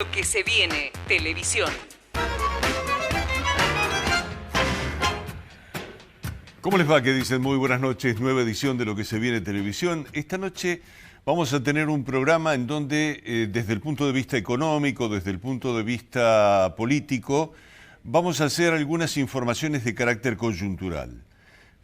Lo que se viene, televisión. ¿Cómo les va? ¿Qué dicen? Muy buenas noches, nueva edición de Lo que se viene televisión. Esta noche vamos a tener un programa en donde, desde el punto de vista económico, desde el punto de vista político, vamos a hacer algunas informaciones de carácter coyuntural.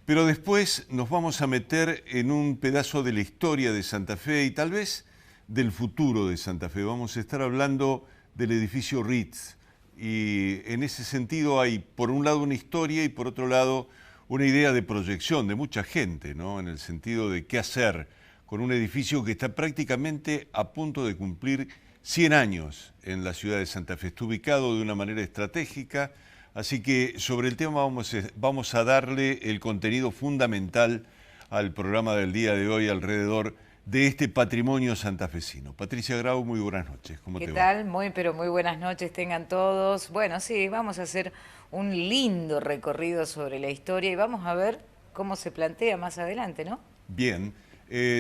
Pero después nos vamos a meter en un pedazo de la historia de Santa Fe y tal vez del futuro de Santa Fe. Vamos a estar hablando del edificio Ritz y en ese sentido hay por un lado una historia y por otro lado una idea de proyección de mucha gente, ¿no? En el sentido de qué hacer con un edificio que está prácticamente a punto de cumplir 100 años en la ciudad de Santa Fe. Está ubicado de una manera estratégica, así que sobre el tema vamos a darle el contenido fundamental al programa del día de hoy alrededor de este patrimonio santafesino. Patricia Grau, muy buenas noches. ¿Cómo te va? ¿Qué tal? Muy buenas noches tengan todos. Bueno, sí, vamos a hacer un lindo recorrido sobre la historia y vamos a ver cómo se plantea más adelante, ¿no? Bien,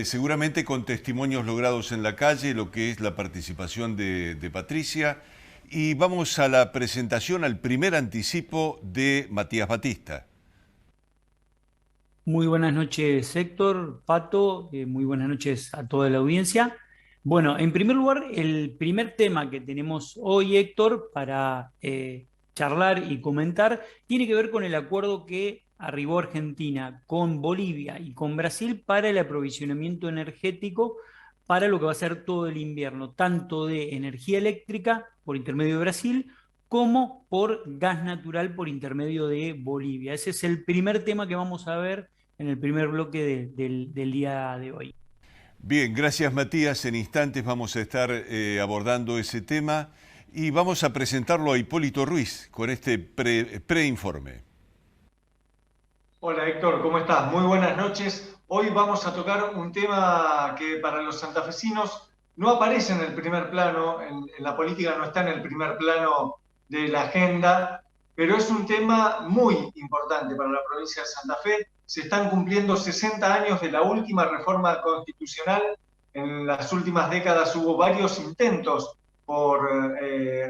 seguramente con testimonios logrados en la calle, lo que es la participación de Patricia. Y vamos a la presentación, al primer anticipo de Matías Batista. Muy buenas noches, Héctor, Pato, muy buenas noches a toda la audiencia. Bueno, en primer lugar, el primer tema que tenemos hoy, Héctor, para charlar y comentar, tiene que ver con el acuerdo que arribó Argentina con Bolivia y con Brasil para el aprovisionamiento energético para lo que va a ser todo el invierno, tanto de energía eléctrica por intermedio de Brasil, como por gas natural por intermedio de Bolivia. Ese es el primer tema que vamos a ver en el primer bloque del día de hoy. Bien, gracias Matías. En instantes vamos a estar abordando ese tema y vamos a presentarlo a Hipólito Ruiz con este preinforme. Hola Héctor, ¿cómo estás? Muy buenas noches. Hoy vamos a tocar un tema que para los santafesinos no aparece en el primer plano, en la política no está en el primer plano de la agenda, pero es un tema muy importante para la provincia de Santa Fe. Se están cumpliendo 60 años de la última reforma constitucional. En las últimas décadas hubo varios intentos por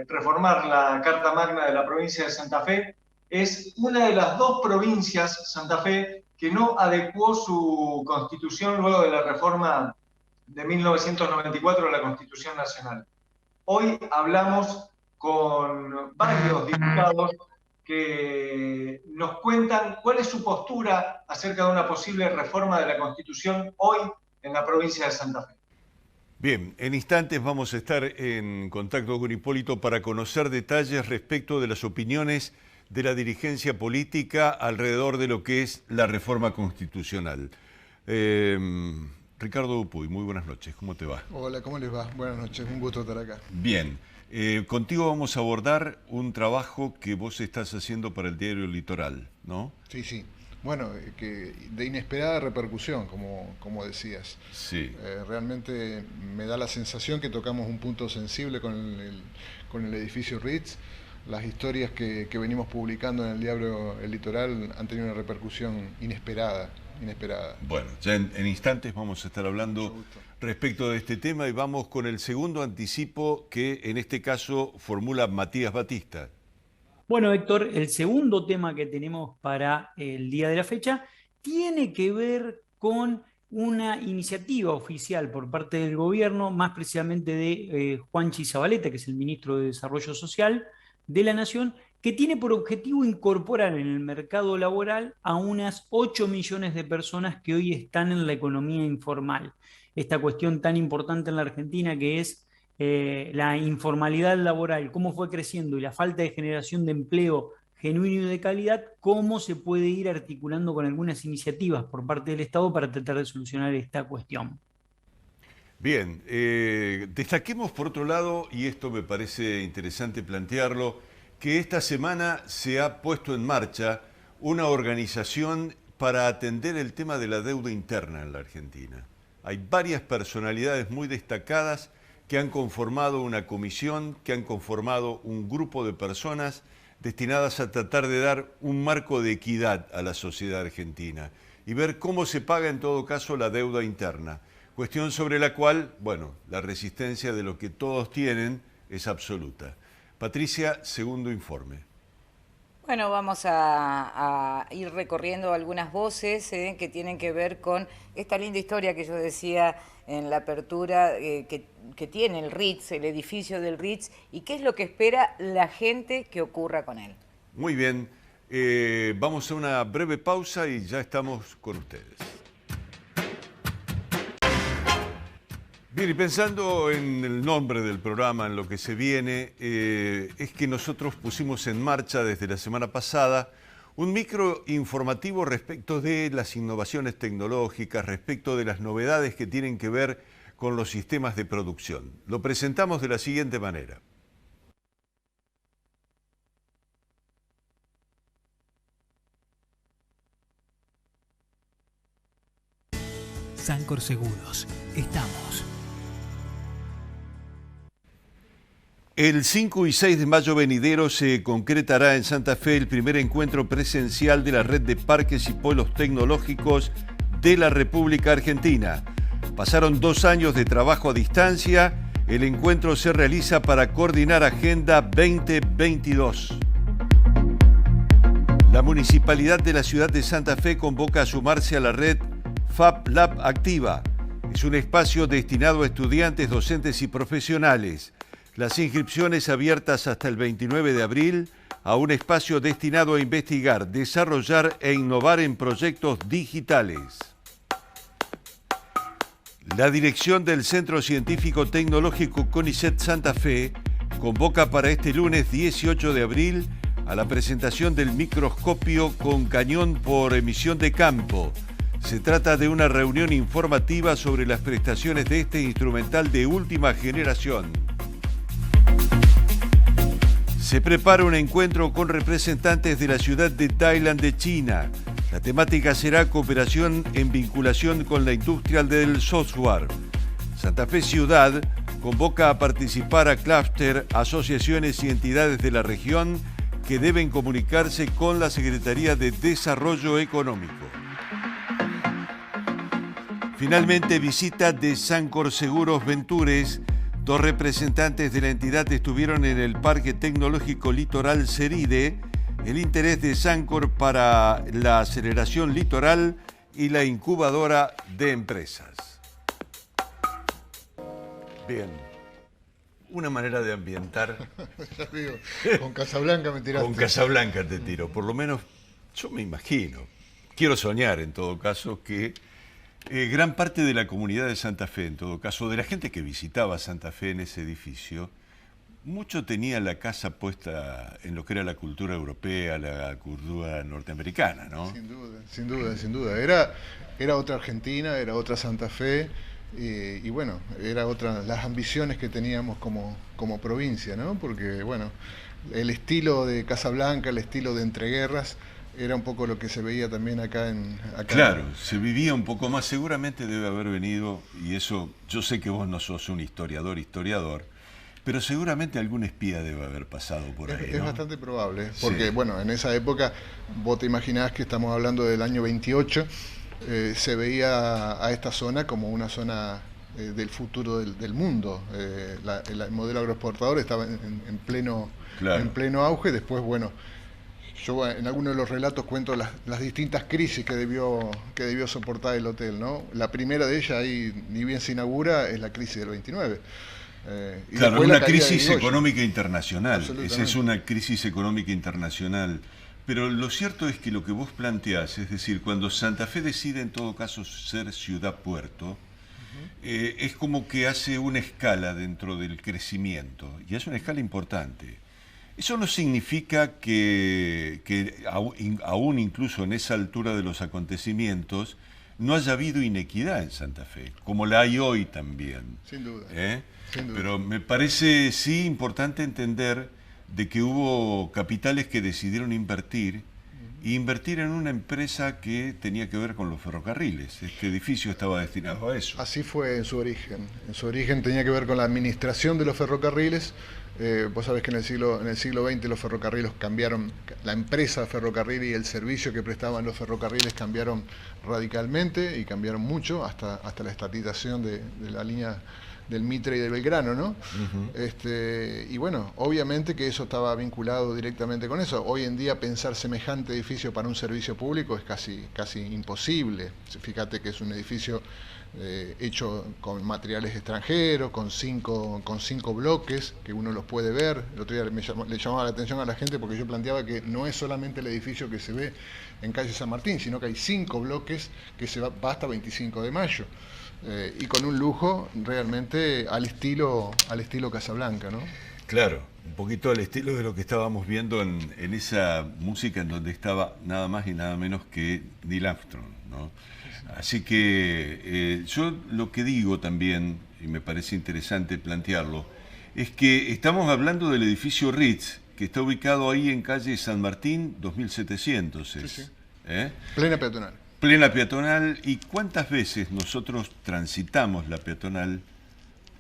reformar la Carta Magna de la provincia de Santa Fe. Es una de las dos provincias, Santa Fe, que no adecuó su constitución luego de la reforma de 1994 de la Constitución Nacional. Hoy hablamos con varios diputados que nos cuentan cuál es su postura acerca de una posible reforma de la Constitución hoy en la provincia de Santa Fe. Bien, en instantes vamos a estar en contacto con Hipólito para conocer detalles respecto de las opiniones de la dirigencia política alrededor de lo que es la reforma constitucional. Ricardo Dupuy, muy buenas noches, ¿cómo te va? Hola, ¿cómo les va? Buenas noches, un gusto estar acá. Bien, contigo vamos a abordar un trabajo que vos estás haciendo para el diario Litoral, ¿no? Sí, sí. Bueno, que de inesperada repercusión, como decías. Sí. Realmente me da la sensación que tocamos un punto sensible con el edificio Ritz. Las historias que venimos publicando en el diario El Litoral han tenido una repercusión inesperada. Bueno, ya en instantes vamos a estar hablando respecto de este tema y vamos con el segundo anticipo que en este caso formula Matías Batista. Bueno, Héctor, el segundo tema que tenemos para el día de la fecha tiene que ver con una iniciativa oficial por parte del gobierno, más precisamente de Juanchi Zabaleta, que es el ministro de Desarrollo Social de la Nación, que tiene por objetivo incorporar en el mercado laboral a unas 8 millones de personas que hoy están en la economía informal. Esta cuestión tan importante en la Argentina que es la informalidad laboral, cómo fue creciendo y la falta de generación de empleo genuino y de calidad, cómo se puede ir articulando con algunas iniciativas por parte del Estado para tratar de solucionar esta cuestión. Bien, destaquemos por otro lado, y esto me parece interesante plantearlo, que esta semana se ha puesto en marcha una organización para atender el tema de la deuda interna en la Argentina. Hay varias personalidades muy destacadas que han conformado una comisión, que han conformado un grupo de personas destinadas a tratar de dar un marco de equidad a la sociedad argentina y ver cómo se paga en todo caso la deuda interna. Cuestión sobre la cual, bueno, la resistencia de lo que todos tienen es absoluta. Patricia, segundo informe. Bueno, vamos a ir recorriendo algunas voces que tienen que ver con esta linda historia que yo decía en la apertura que tiene el Ritz, el edificio del Ritz, y qué es lo que espera la gente que ocurra con él. Muy bien, vamos a una breve pausa y ya estamos con ustedes. Bien, y pensando en el nombre del programa, en lo que se viene, es que nosotros pusimos en marcha desde la semana pasada un micro informativo respecto de las innovaciones tecnológicas, respecto de las novedades que tienen que ver con los sistemas de producción. Lo presentamos de la siguiente manera. Sancor Seguros, estamos. El 5 y 6 de mayo venidero se concretará en Santa Fe el primer encuentro presencial de la red de parques y polos tecnológicos de la República Argentina. Pasaron 2 años de trabajo a distancia. El encuentro se realiza para coordinar Agenda 2022. La Municipalidad de la ciudad de Santa Fe convoca a sumarse a la red Fab Lab Activa. Es un espacio destinado a estudiantes, docentes y profesionales. Las inscripciones abiertas hasta el 29 de abril a un espacio destinado a investigar, desarrollar e innovar en proyectos digitales. La dirección del Centro Científico Tecnológico CONICET Santa Fe convoca para este lunes 18 de abril a la presentación del microscopio con cañón por emisión de campo. Se trata de una reunión informativa sobre las prestaciones de este instrumental de última generación. Se prepara un encuentro con representantes de la ciudad de Dalian de China. La temática será cooperación en vinculación con la industria del software. Santa Fe Ciudad convoca a participar a clúster, asociaciones y entidades de la región que deben comunicarse con la Secretaría de Desarrollo Económico. Finalmente, visita de Sancor Seguros Ventures. 2 representantes de la entidad estuvieron en el Parque Tecnológico Litoral Ceride. El interés de Sancor para la aceleración litoral y la incubadora de empresas. Bien, una manera de ambientar. Ya digo, con Casablanca me tiraste. Con Casablanca te tiro, por lo menos yo me imagino. Quiero soñar en todo caso que gran parte de la comunidad de Santa Fe, en todo caso, de la gente que visitaba Santa Fe en ese edificio, mucho tenía la casa puesta en lo que era la cultura europea, la cultura norteamericana, ¿no? Sin duda, sin duda, sin duda. Era otra Argentina, era otra Santa Fe, y bueno, era otra las ambiciones que teníamos como provincia, ¿no? Porque, bueno, el estilo de Casablanca, el estilo de entreguerras, era un poco lo que se veía también acá. Claro, se vivía un poco más, seguramente debe haber venido, y eso, yo sé que vos no sos un historiador, pero seguramente algún espía debe haber pasado por ahí, Es ¿no? bastante probable, porque Sí. bueno, en esa época, vos te imaginás que estamos hablando del año 28, se veía a esta zona como una zona del futuro del mundo. El modelo agroexportador estaba en pleno auge. Después, bueno, yo en algunos de los relatos cuento las distintas crisis que debió soportar el hotel, ¿no? La primera de ellas, ahí ni bien se inaugura, es la crisis del 29. Y Claro, después la una caída de crisis Irigoyen. económica internacional. Absolutamente. Esa es una crisis económica internacional. Pero lo cierto es que lo que vos planteás, es decir, cuando Santa Fe decide en todo caso ser ciudad-puerto, es como que hace una escala dentro del crecimiento, y es una escala importante. Eso no significa que aún incluso en esa altura de los acontecimientos no haya habido inequidad en Santa Fe, como la hay hoy también. Sin duda. Sin duda. Pero me parece sí importante entender de que hubo capitales que decidieron invertir en una empresa que tenía que ver con los ferrocarriles. Este edificio estaba destinado a eso. Así fue en su origen. En su origen tenía que ver con la administración de los ferrocarriles. Vos sabés que en el siglo XX los ferrocarriles cambiaron, la empresa ferrocarril y el servicio que prestaban los ferrocarriles cambiaron radicalmente y cambiaron mucho hasta la estatización de la línea del Mitre y del Belgrano, ¿no? Y bueno, obviamente que eso estaba vinculado directamente con eso. Hoy en día pensar semejante edificio para un servicio público es casi imposible. Fíjate que es un edificio hecho con materiales extranjeros, con cinco bloques, que uno los puede ver. El otro día le llamaba la atención a la gente porque yo planteaba que no es solamente el edificio que se ve en calle San Martín, sino que hay 5 bloques que va hasta 25 de mayo. Y con un lujo realmente al estilo Casablanca, ¿no? Claro, un poquito al estilo de lo que estábamos viendo en esa música en donde estaba nada más y nada menos que Neil Armstrong, ¿no? Así que yo lo que digo también, y me parece interesante plantearlo, es que estamos hablando del edificio Ritz, que está ubicado ahí en calle San Martín, 2700. Sí. Plena peatonal. Plena peatonal. ¿Y cuántas veces nosotros transitamos la peatonal?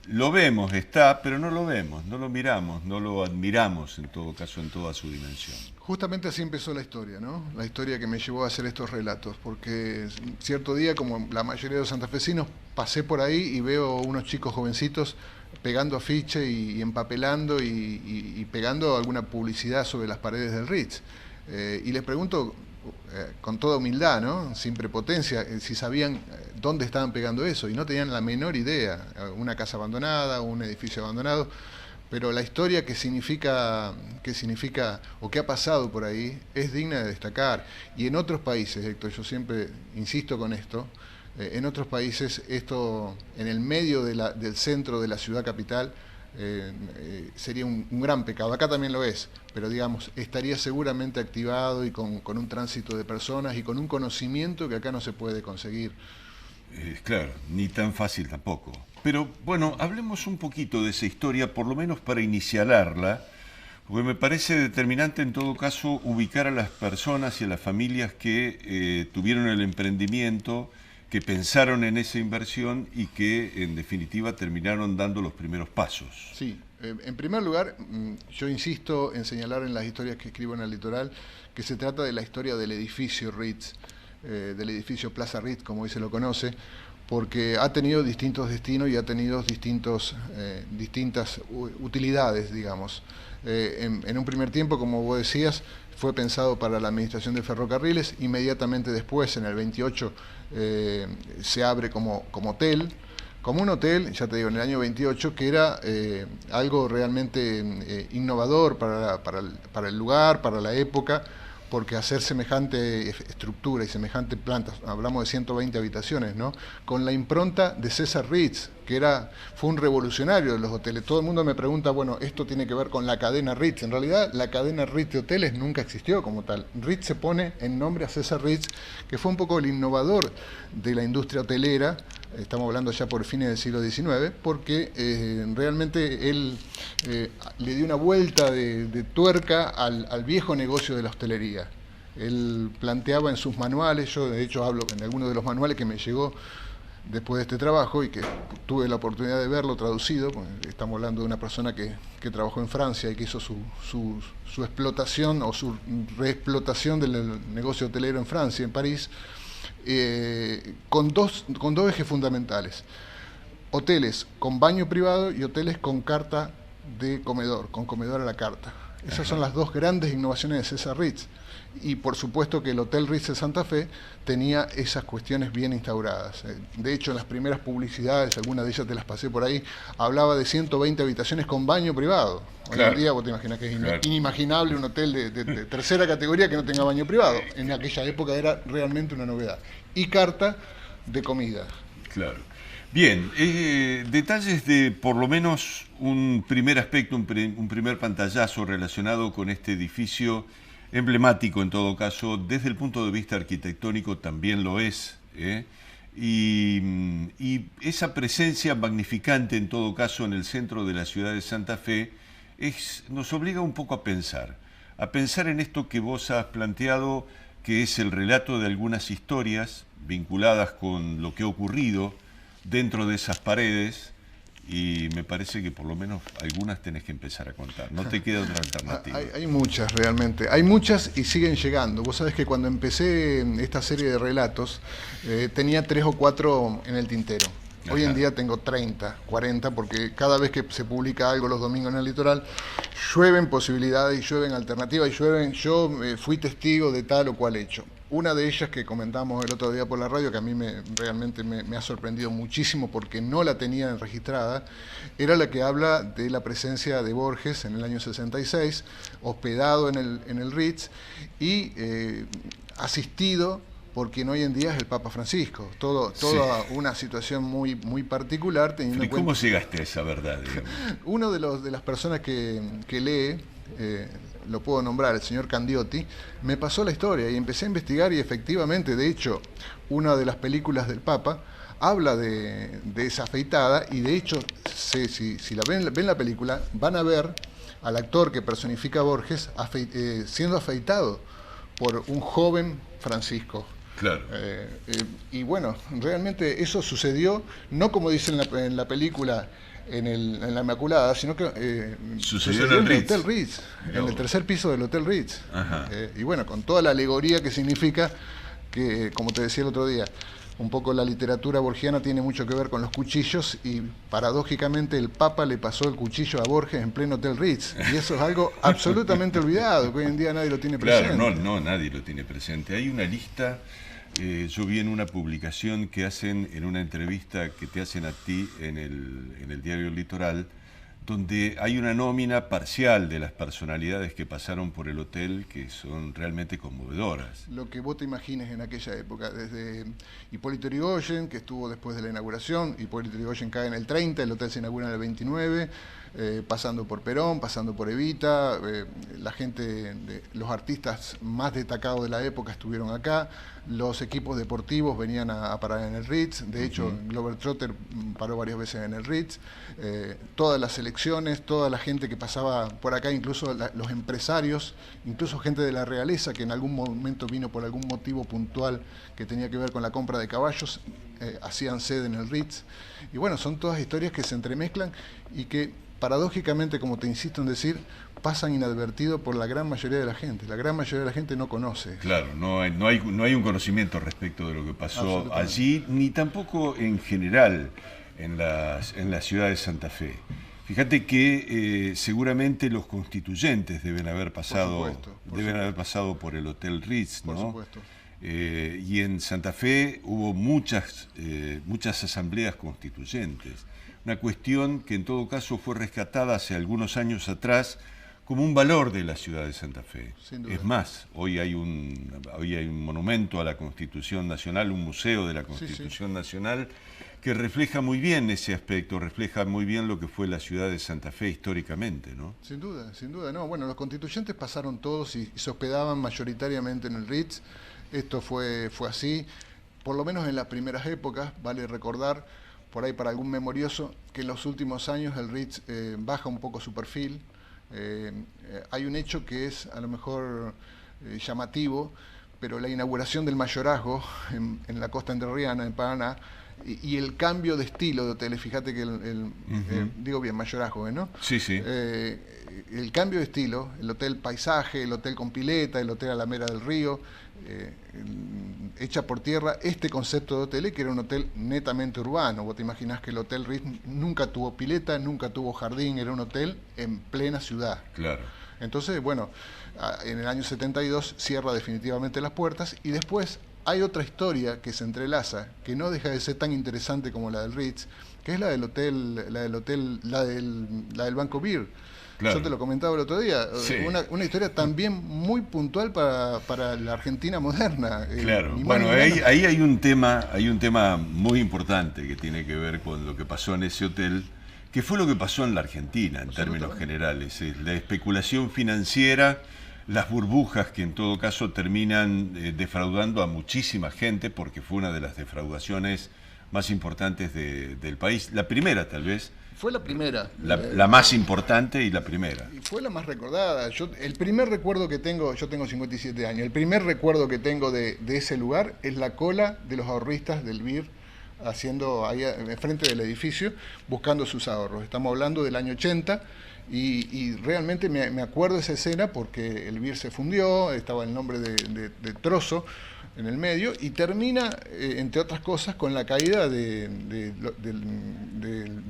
Lo vemos, está, pero no lo vemos, no lo miramos, no lo admiramos en todo caso, en toda su dimensión. Justamente así empezó la historia, ¿no? La historia que me llevó a hacer estos relatos, porque cierto día, como la mayoría de los santafesinos, pasé por ahí y veo unos chicos jovencitos pegando afiche y empapelando y pegando alguna publicidad sobre las paredes del Ritz. Y les pregunto, con toda humildad, ¿no? Sin prepotencia, si sabían dónde estaban pegando eso, y no tenían la menor idea. Una casa abandonada, un edificio abandonado, pero la historia que significa o que ha pasado por ahí es digna de destacar. Y en otros países, Héctor, yo siempre insisto con esto, en otros países esto, en el medio del centro de la ciudad capital, sería un gran pecado. Acá también lo es, pero digamos, estaría seguramente activado y con un tránsito de personas y con un conocimiento que acá no se puede conseguir. Claro, ni tan fácil tampoco. Pero bueno, hablemos un poquito de esa historia, por lo menos para iniciarla, porque me parece determinante en todo caso ubicar a las personas y a las familias que tuvieron el emprendimiento, que pensaron en esa inversión y que en definitiva terminaron dando los primeros pasos. Sí, en primer lugar, yo insisto en señalar en las historias que escribo en El Litoral que se trata de la historia del edificio Ritz, del edificio Plaza Ritz, como hoy se lo conoce, porque ha tenido distintos destinos y ha tenido distintas utilidades, digamos. En un primer tiempo, como vos decías, fue pensado para la administración de ferrocarriles. Inmediatamente después, en el 28, se abre como hotel, como un hotel, ya te digo, en el año 28, que era algo realmente innovador para el lugar, para la época, porque hacer semejante estructura y semejante planta, hablamos de 120 habitaciones, ¿no? Con la impronta de César Ritz, que fue un revolucionario de los hoteles. Todo el mundo me pregunta, bueno, esto tiene que ver con la cadena Ritz. En realidad, la cadena Ritz de hoteles nunca existió como tal. Ritz se pone en nombre a César Ritz, que fue un poco el innovador de la industria hotelera. Estamos hablando ya por fines del siglo XIX, porque realmente él le dio una vuelta de tuerca al viejo negocio de la hostelería. Él planteaba en sus manuales, yo de hecho hablo en algunos de los manuales que me llegó después de este trabajo y que tuve la oportunidad de verlo traducido, estamos hablando de una persona que trabajó en Francia y que hizo su explotación o su reexplotación del negocio hotelero en Francia, en París, con dos ejes fundamentales: hoteles con baño privado y hoteles con carta de comedor, con comedor a la carta. Esas son las dos grandes innovaciones de César Ritz. Y por supuesto que el Hotel Ritz de Santa Fe tenía esas cuestiones bien instauradas. De hecho, en las primeras publicidades, algunas de ellas te las pasé por ahí, hablaba de 120 habitaciones con baño privado. Hoy en día vos te imaginas que es inimaginable un hotel de tercera categoría que no tenga baño privado. En aquella época era realmente una novedad. Y carta de comida. Claro. Bien, detalles de por lo menos un primer aspecto, un primer pantallazo relacionado con este edificio emblemático en todo caso, desde el punto de vista arquitectónico también lo es, y esa presencia magnificante en todo caso en el centro de la ciudad de Santa Fe nos obliga un poco a pensar en esto que vos has planteado, que es el relato de algunas historias vinculadas con lo que ha ocurrido dentro de esas paredes, y me parece que por lo menos algunas tenés que empezar a contar. No te queda otra alternativa. Hay muchas realmente. Hay muchas y siguen llegando. Vos sabés que cuando empecé esta serie de relatos tenía 3 o 4 en el tintero. Hoy en día tengo 30, 40, porque cada vez que se publica algo los domingos en el litoral, llueven posibilidades y llueven alternativas y llueven, yo fui testigo de tal o cual hecho. Una de ellas que comentamos el otro día por la radio, que a mí realmente me ha sorprendido muchísimo porque no la tenía registrada, era la que habla de la presencia de Borges en el año 66, hospedado en el Ritz y asistido por quien hoy en día es el Papa Francisco. Toda una situación muy particular. Teniendo en cuenta... ¿Cómo llegaste a esa verdad? Uno de las personas que lee, lo puedo nombrar, el señor Candiotti, me pasó la historia y empecé a investigar y efectivamente, de hecho, una de las películas del Papa habla de esa afeitada y de hecho, si la ven la película, van a ver al actor que personifica a Borges siendo afeitado por un joven Francisco. Claro. Y bueno, realmente eso sucedió, no como dicen en la película, en la Inmaculada, sino que sucedió en el Ritz. Hotel Ritz, No. en el tercer piso del Hotel Ritz. Ajá. Y bueno, con toda la alegoría que significa que, como te decía el otro día, un poco la literatura borgiana tiene mucho que ver con los cuchillos y paradójicamente el Papa le pasó el cuchillo a Borges en pleno Hotel Ritz. Y eso es algo absolutamente olvidado, que hoy en día nadie lo tiene presente. Claro, no, nadie lo tiene presente. Hay una lista, yo vi en una publicación que hacen, en una entrevista que te hacen a ti en el diario El Litoral, donde hay una nómina parcial de las personalidades que pasaron por el hotel que son realmente conmovedoras. Lo que vos te imagines en aquella época, desde Hipólito Yrigoyen, que estuvo después de la inauguración, Hipólito Yrigoyen cae en el 30, el hotel se inaugura en el 29, pasando por Perón, pasando por Evita, la gente, los artistas más destacados de la época estuvieron acá, los equipos deportivos venían a parar en el Ritz, de hecho Globetrotter paró varias veces en el Ritz, todas las selecciones, toda la gente que pasaba por acá, incluso los empresarios, incluso gente de la realeza que en algún momento vino por algún motivo puntual que tenía que ver con la compra de caballos, hacían sede en el Ritz. Y bueno, son todas historias que se entremezclan y que paradójicamente, como te insisto en decir, pasan inadvertido por la gran mayoría de la gente. La gran mayoría de la gente no conoce. Claro, no hay un conocimiento respecto de lo que pasó allí, ni tampoco en general en la ciudad de Santa Fe. Fíjate que seguramente los constituyentes deben haber pasado por el Hotel Ritz, ¿no? Por supuesto. Y en Santa Fe hubo muchas asambleas constituyentes. Una cuestión que en todo caso fue rescatada hace algunos años atrás como un valor de la ciudad de Santa Fe. Es más, hoy hay un monumento a la Constitución Nacional, un museo de la Constitución Nacional, que refleja muy bien ese aspecto, refleja muy bien lo que fue la ciudad de Santa Fe históricamente, ¿no? Sin duda, no. Bueno, los constituyentes pasaron todos y se hospedaban mayoritariamente en el Ritz. Esto fue así, por lo menos en las primeras épocas, vale recordar, por ahí para algún memorioso, que en los últimos años el Ritz baja un poco su perfil. Hay un hecho que es a lo mejor llamativo, pero la inauguración del mayorazgo en la costa entrerriana, en Paraná, y el cambio de estilo de hoteles, fíjate que digo bien, mayorazgo, ¿no? Sí, sí. El cambio de estilo, el hotel paisaje, el hotel con pileta, el hotel Alameda del Río, hecha por tierra, este concepto de hotel que era un hotel netamente urbano. Vos te imaginás que el Hotel Ritz nunca tuvo pileta, nunca tuvo jardín, era un hotel en plena ciudad. Claro. Entonces, bueno, en el año 72 cierra definitivamente las puertas y después hay otra historia que se entrelaza, que no deja de ser tan interesante como la del Ritz, que es la del Banco Beer. Claro. Yo te lo comentaba el otro día, sí. Una historia también muy puntual para la Argentina moderna. Claro, bueno, ahí hay un tema muy importante que tiene que ver con lo que pasó en ese hotel, que fue lo que pasó en la Argentina en términos generales, la especulación financiera, las burbujas que en todo caso terminan defraudando a muchísima gente, porque fue una de las defraudaciones más importantes del país, la primera tal vez. Fue la primera. La más importante y la primera. Y fue la más recordada. El primer recuerdo que tengo, yo tengo 57 años, el primer recuerdo que tengo de ese lugar es la cola de los ahorristas del BIR haciendo ahí enfrente del edificio, buscando sus ahorros. Estamos hablando del año 80 y realmente me acuerdo de esa escena porque el BIR se fundió, estaba el nombre de Trozo, en el medio, y termina, entre otras cosas, con la caída de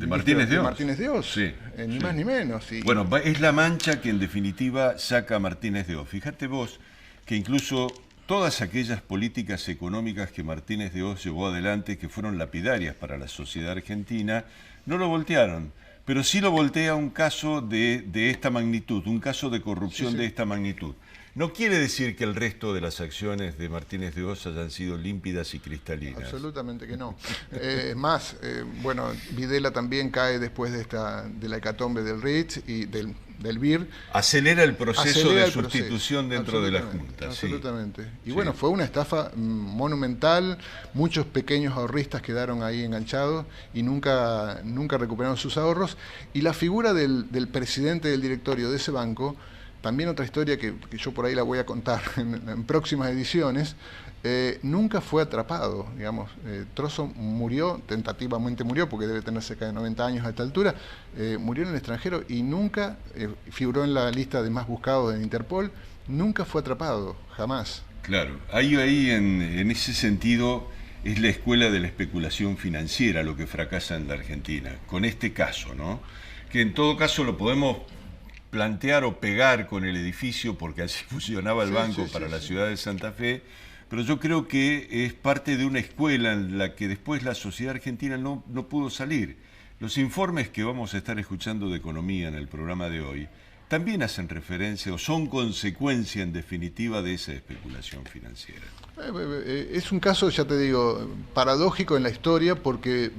Martínez de Oz. Martínez de Oz, Sí, ni sí. más ni menos. Bueno, es la mancha que en definitiva saca a Martínez de Oz. Fíjate vos que incluso todas aquellas políticas económicas que Martínez de Oz llevó adelante, que fueron lapidarias para la sociedad argentina, no lo voltearon. Pero sí lo voltea un caso de esta magnitud, un caso de corrupción de esta magnitud. No quiere decir que el resto de las acciones de Martínez de Oz hayan sido límpidas y cristalinas. Absolutamente que no. Es más, bueno, Videla también cae después de la hecatombe del Ritz y del BIR. Acelera el proceso de el sustitución proceso. dentro de la Junta. Absolutamente. Sí. Y bueno, fue una estafa monumental, muchos pequeños ahorristas quedaron ahí enganchados y nunca recuperaron sus ahorros. Y la figura del presidente del directorio de ese banco, también otra historia que yo por ahí la voy a contar en próximas ediciones, nunca fue atrapado, digamos. Trozo murió, tentativamente murió, porque debe tener cerca de 90 años a esta altura, murió en el extranjero y nunca figuró en la lista de más buscados de Interpol, nunca fue atrapado, jamás. Claro, ahí en ese sentido es la escuela de la especulación financiera lo que fracasa en la Argentina, con este caso, ¿no? Que en todo caso lo podemos plantear o pegar con el edificio, porque así funcionaba el banco para la ciudad de Santa Fe, pero yo creo que es parte de una escuela en la que después la sociedad argentina no pudo salir. Los informes que vamos a estar escuchando de economía en el programa de hoy también hacen referencia o son consecuencia en definitiva de esa especulación financiera. Es un caso, ya te digo, paradójico en la historia porque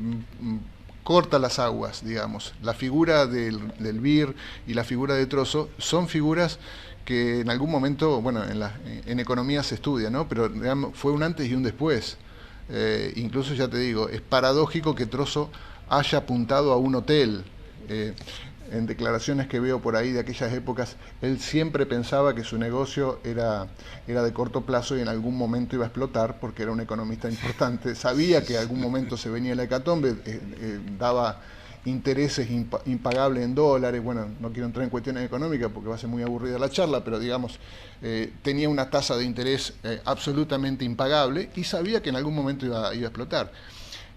corta las aguas, digamos. La figura del BIR y la figura de Trozo son figuras que en algún momento, bueno, en economía se estudia, ¿no? Pero digamos, fue un antes y un después. Incluso, ya te digo, es paradójico que Trozo haya apuntado a un hotel. En declaraciones que veo por ahí de aquellas épocas, él siempre pensaba que su negocio era de corto plazo y en algún momento iba a explotar porque era un economista importante. Sabía que en algún momento se venía la hecatombe, daba intereses impagables en dólares. Bueno, no quiero entrar en cuestiones económicas porque va a ser muy aburrida la charla, pero digamos, tenía una tasa de interés absolutamente impagable y sabía que en algún momento iba a explotar.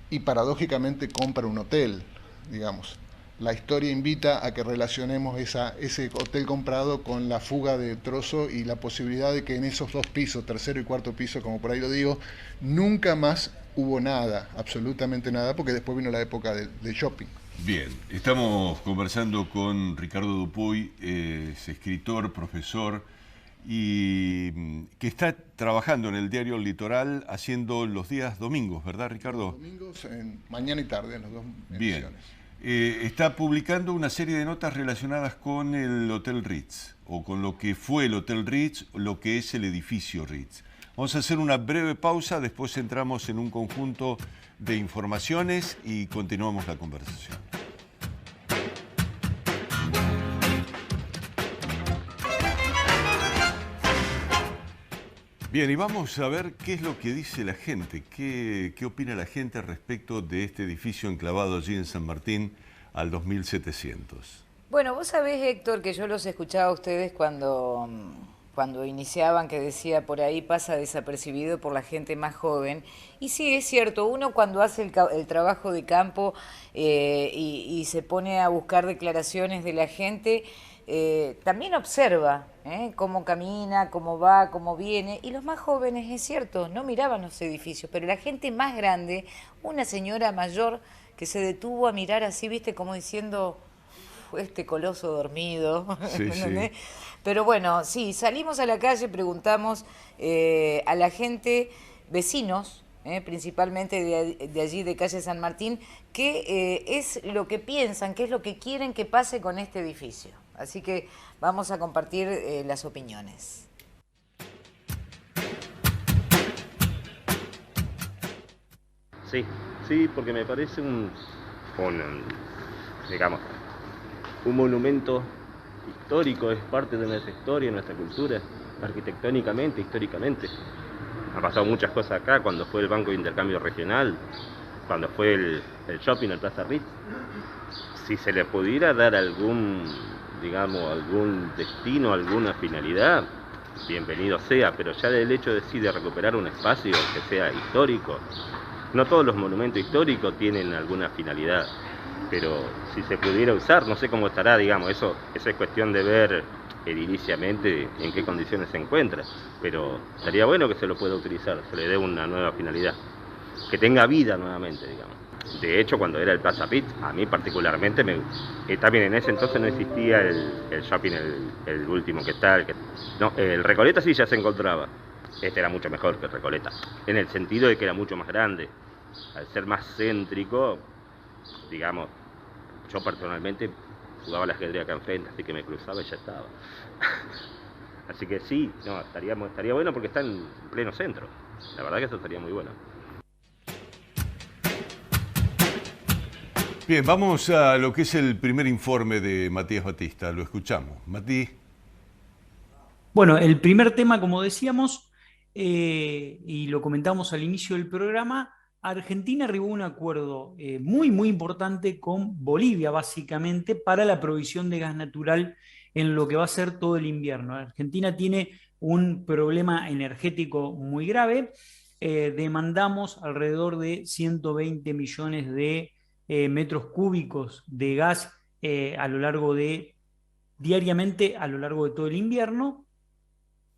Y paradójicamente compra un hotel, digamos. La historia invita a que relacionemos ese hotel comprado con la fuga de Trozo y la posibilidad de que en esos dos pisos, tercero y cuarto piso, como por ahí lo digo, nunca más hubo nada, absolutamente nada, porque después vino la época del shopping. Bien, estamos conversando con Ricardo Dupuy, es escritor, profesor, y que está trabajando en el diario El Litoral haciendo los días domingos, ¿verdad, Ricardo? Domingos, mañana y tarde, en las dos ediciones. Bien. Está publicando una serie de notas relacionadas con el Hotel Ritz, o con lo que fue el Hotel Ritz, lo que es el edificio Ritz. Vamos a hacer una breve pausa, después entramos en un conjunto de informaciones y continuamos la conversación. Bien, y vamos a ver qué es lo que dice la gente, qué opina la gente respecto de este edificio enclavado allí en San Martín al 2700. Bueno, vos sabés, Héctor, que yo los escuchaba a ustedes cuando iniciaban, que decía por ahí pasa desapercibido por la gente más joven. Y sí, es cierto, uno cuando hace el trabajo de campo y se pone a buscar declaraciones de la gente, también observa cómo camina, cómo va, cómo viene. Y los más jóvenes, es cierto, no miraban los edificios, pero la gente más grande, una señora mayor que se detuvo a mirar así, viste, como diciendo, este coloso dormido. Sí, sí. Pero bueno, sí, salimos a la calle, preguntamos a la gente, vecinos, principalmente de allí, de calle San Martín, qué es lo que piensan, qué es lo que quieren que pase con este edificio. Así que vamos a compartir las opiniones. Sí, porque me parece digamos, un monumento histórico, es parte de nuestra historia, nuestra cultura, arquitectónicamente, históricamente. Ha pasado muchas cosas acá, cuando fue el Banco de Intercambio Regional, cuando fue el shopping, el Plaza Ritz. Si se le pudiera dar algún destino, alguna finalidad, bienvenido sea, pero ya del hecho de sí de recuperar un espacio que sea histórico, no todos los monumentos históricos tienen alguna finalidad, pero si se pudiera usar, no sé cómo estará, digamos, eso es cuestión de ver ediliciamente en qué condiciones se encuentra, pero estaría bueno que se lo pueda utilizar, se le dé una nueva finalidad, que tenga vida nuevamente, digamos. De hecho, cuando era el Plaza Pitt, a mí particularmente, también en ese entonces no existía el shopping, el último que está, el Recoleta sí ya se encontraba. Este era mucho mejor que el Recoleta, en el sentido de que era mucho más grande. Al ser más céntrico, digamos, yo personalmente jugaba al ajedrez acá enfrente, así que me cruzaba y ya estaba. Así que sí, no, estaría bueno porque está en pleno centro. La verdad que eso estaría muy bueno. Bien, vamos a lo que es el primer informe de Matías Batista. Lo escuchamos. Matías. Bueno, el primer tema, como decíamos, y lo comentamos al inicio del programa, Argentina arribó a un acuerdo muy importante con Bolivia, básicamente, para la provisión de gas natural en lo que va a ser todo el invierno. Argentina tiene un problema energético muy grave. Demandamos alrededor de 120 millones de metros cúbicos de gas diariamente a lo largo de todo el invierno,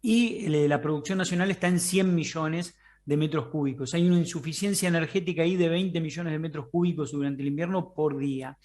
y la producción nacional está en 100 millones de metros cúbicos. Hay una insuficiencia energética ahí de 20 millones de metros cúbicos durante el invierno por día.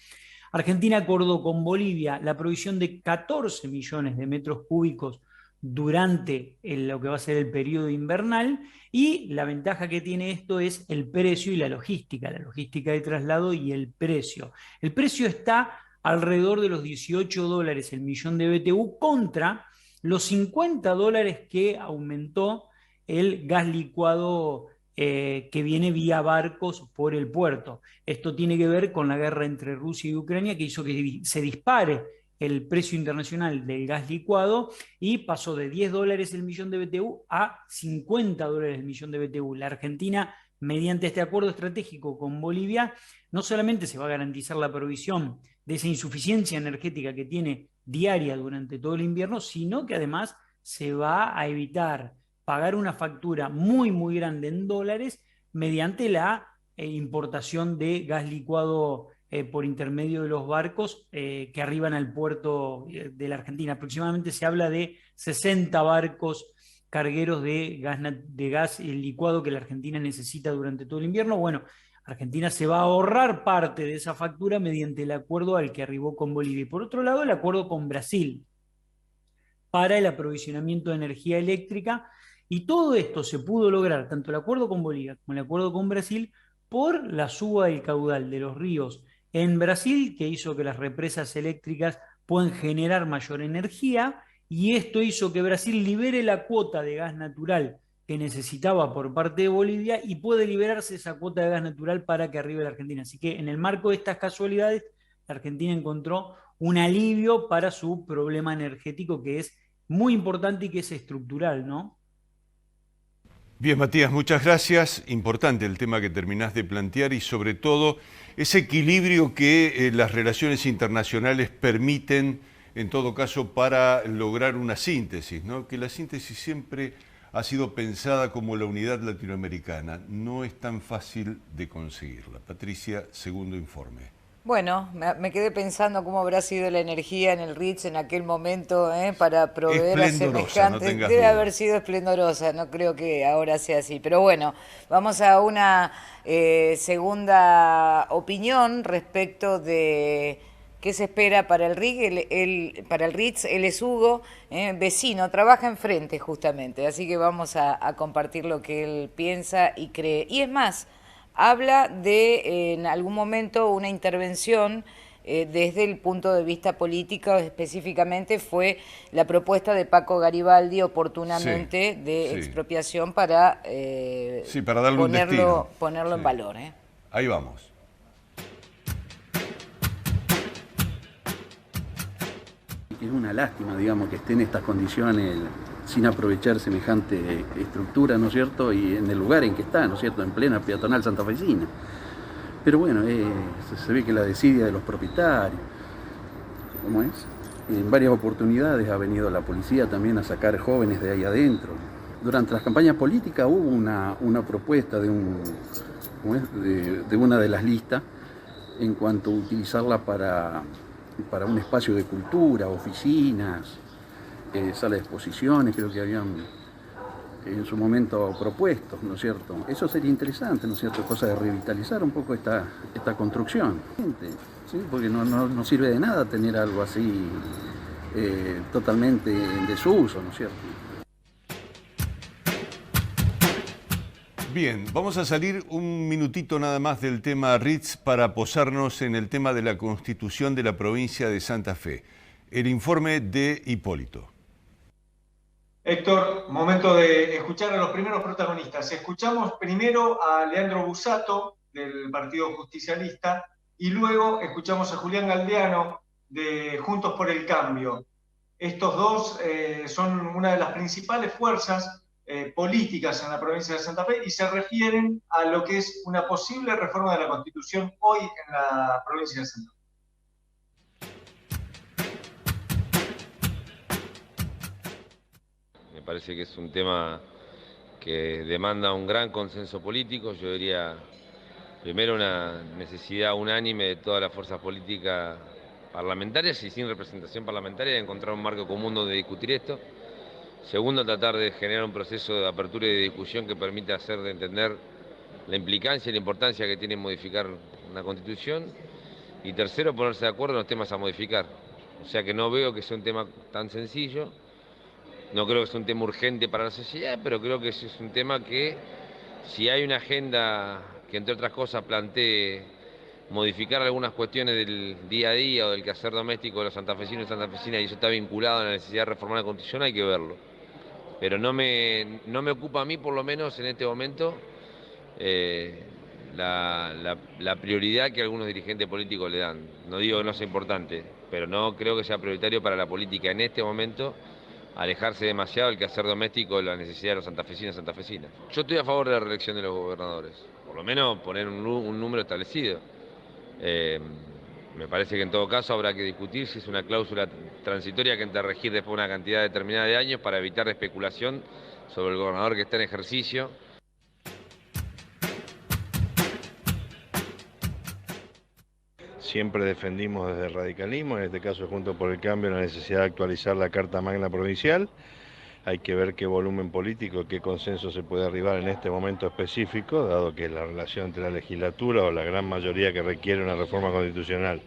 Argentina acordó con Bolivia la provisión de 14 millones de metros cúbicos durante lo que va a ser el periodo invernal, y la ventaja que tiene esto es el precio y la logística de traslado y el precio. El precio está alrededor de los $18 el millón de BTU contra los $50 que aumentó el gas licuado que viene vía barcos por el puerto. Esto tiene que ver con la guerra entre Rusia y Ucrania, que hizo que se dispare el precio internacional del gas licuado y pasó de $10 el millón de BTU a $50 el millón de BTU. La Argentina, mediante este acuerdo estratégico con Bolivia, no solamente se va a garantizar la provisión de esa insuficiencia energética que tiene diaria durante todo el invierno, sino que además se va a evitar pagar una factura muy grande en dólares mediante la importación de gas licuado por intermedio de los barcos que arriban al puerto de la Argentina. Aproximadamente se habla de 60 barcos cargueros de gas licuado que la Argentina necesita durante todo el invierno. Bueno, Argentina se va a ahorrar parte de esa factura mediante el acuerdo al que arribó con Bolivia. Y por otro lado, el acuerdo con Brasil para el aprovisionamiento de energía eléctrica. Y todo esto se pudo lograr, tanto el acuerdo con Bolivia como el acuerdo con Brasil, por la suba del caudal de los ríos en Brasil, que hizo que las represas eléctricas puedan generar mayor energía, y esto hizo que Brasil libere la cuota de gas natural que necesitaba por parte de Bolivia y puede liberarse esa cuota de gas natural para que arribe la Argentina. Así que en el marco de estas casualidades, la Argentina encontró un alivio para su problema energético, que es muy importante y que es estructural, ¿no? Bien, Matías, muchas gracias. Importante el tema que terminás de plantear y sobre todo ese equilibrio que las relaciones internacionales permiten, en todo caso, para lograr una síntesis, ¿no? Que la síntesis siempre ha sido pensada como la unidad latinoamericana. No es tan fácil de conseguirla. Patricia, segundo informe. Bueno, me quedé pensando cómo habrá sido la energía en el Ritz en aquel momento para proveer a semejantes. No debe haber sido esplendorosa, no creo que ahora sea así. Pero bueno, vamos a una segunda opinión respecto de qué se espera para el Ritz. Él es Hugo, vecino, trabaja enfrente justamente. Así que vamos a compartir lo que él piensa y cree. Y es más, habla de en algún momento una intervención desde el punto de vista político, específicamente fue la propuesta de Paco Garibaldi oportunamente de expropiación para, para darle un destino. Ponerlo en valor. Ahí vamos. Es una lástima, digamos, que esté en estas condiciones sin aprovechar semejante estructura, ¿no es cierto? Y en el lugar en que está, ¿no es cierto? En plena peatonal santafesina. Pero bueno, se ve que la desidia de los propietarios. ¿Cómo es? En varias oportunidades ha venido la policía también a sacar jóvenes de ahí adentro. Durante las campañas políticas hubo una propuesta de una de las listas en cuanto a utilizarla para un espacio de cultura, oficinas, sala de exposiciones, creo que habían en su momento propuesto, ¿no es cierto? Eso sería interesante, ¿no es cierto? Cosa de revitalizar un poco esta construcción. ¿Sí? Porque no sirve de nada tener algo así totalmente en desuso, ¿no es cierto? Bien, vamos a salir un minutito nada más del tema Ritz para posarnos en el tema de la Constitución de la provincia de Santa Fe. El informe de Hipólito. Héctor, momento de escuchar a los primeros protagonistas. Escuchamos primero a Leandro Busato, del Partido Justicialista, y luego escuchamos a Julián Galdeano, de Juntos por el Cambio. Estos dos son una de las principales fuerzas políticas en la provincia de Santa Fe y se refieren a lo que es una posible reforma de la Constitución hoy en la provincia de Santa Fe. Me parece que es un tema que demanda un gran consenso político. Yo diría, primero, una necesidad unánime de todas las fuerzas políticas parlamentarias y sin representación parlamentaria de encontrar un marco común donde discutir esto. Segundo, tratar de generar un proceso de apertura y de discusión que permita hacer de entender la implicancia y la importancia que tiene modificar una Constitución. Y tercero, ponerse de acuerdo en los temas a modificar. O sea que no veo que sea un tema tan sencillo. No creo que sea un tema urgente para la sociedad, pero creo que es un tema que, si hay una agenda que, entre otras cosas, plantee modificar algunas cuestiones del día a día o del quehacer doméstico de los santafesinos y santafesinas, y eso está vinculado a la necesidad de reformar la Constitución, hay que verlo. Pero no me ocupa a mí, por lo menos en este momento, la prioridad que algunos dirigentes políticos le dan. No digo que no sea importante, pero no creo que sea prioritario para la política en este momento alejarse demasiado del quehacer doméstico de la necesidad de los santafesinos y santafesinas. Yo estoy a favor de la reelección de los gobernadores, por lo menos poner un número establecido. Me parece que en todo caso habrá que discutir si es una cláusula transitoria que entra a regir después de una cantidad determinada de años para evitar especulación sobre el gobernador que está en ejercicio. Siempre defendimos desde el radicalismo, en este caso Juntos por el Cambio, la necesidad de actualizar la Carta Magna Provincial. Hay que ver qué volumen político, qué consenso se puede arribar en este momento específico, dado que la relación entre la legislatura o la gran mayoría que requiere una reforma constitucional